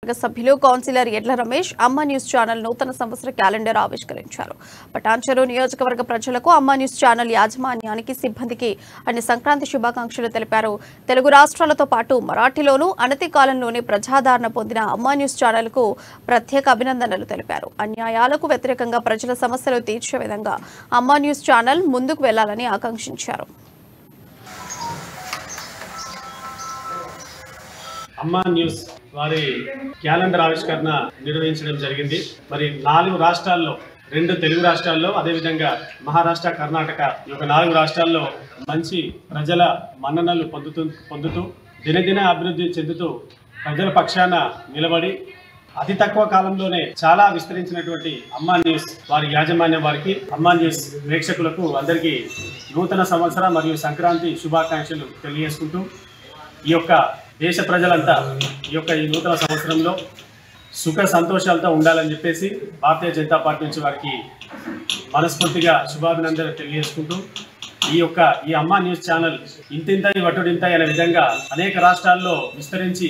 సభ్యులు కౌన్సిలర్ ఎడ్ల రమేష్ అమ్మ న్యూస్ ఛానల్ నూతన సంవత్సర క్యాలెండర్ ఆవిష్కరించారు. పటాన్చెరు నియోజకవర్గ ప్రజలకు అమ్మ న్యూస్ ఛానల్ యాజమాన్యానికి సిబ్బందికి అన్ని సంక్రాంతి శుభాకాంక్షలు తెలిపారు. తెలుగు రాష్ట్రాలతో పాటు మరాఠీలోనూ అనతి కాలంలోనే ప్రజాదరణ పొందిన అమ్మ న్యూస్ ఛానల్ కు ప్రత్యేక అభినందనలు తెలిపారు. అన్యాయాలకు వ్యతిరేకంగా ప్రజల సమస్యలు తీర్చే విధంగా అమ్మ న్యూస్ ఛానల్ ముందుకు వెళ్లాలని ఆకాంక్షించారు. అమ్మా న్యూస్ వారి క్యాలెండర్ ఆవిష్కరణ నిర్వహించడం జరిగింది. మరి 4 రాష్ట్రాల్లో 2 తెలుగు రాష్ట్రాల్లో అదేవిధంగా మహారాష్ట్ర, కర్ణాటక ఈ 4 రాష్ట్రాల్లో మంచి ప్రజల మన్ననలు పొందుతూ దినదిన అభివృద్ధి చెందుతూ ప్రజల పక్షాన నిలబడి అతి తక్కువ కాలంలోనే చాలా విస్తరించినటువంటి అమ్మా న్యూస్ వారి యాజమాన్యం వారికి అమ్మా న్యూస్ ప్రేక్షకులకు అందరికీ నూతన సంవత్సర మరియు సంక్రాంతి శుభాకాంక్షలు తెలియజేసుకుంటూ ఈ యొక్క దేశ ప్రజలంతా ఈ నూతన సంవత్సరంలో సుఖ సంతోషాలతో ఉండాలని చెప్పేసి భారతీయ జనతా పార్టీ నుంచి వారికి మనస్ఫూర్తిగా శుభాభినందనలు తెలియజేసుకుంటూ ఈ అమ్మా న్యూస్ ఛానల్ ఇంతింతై వటుడింతై అనే విధంగా అనేక రాష్ట్రాల్లో విస్తరించి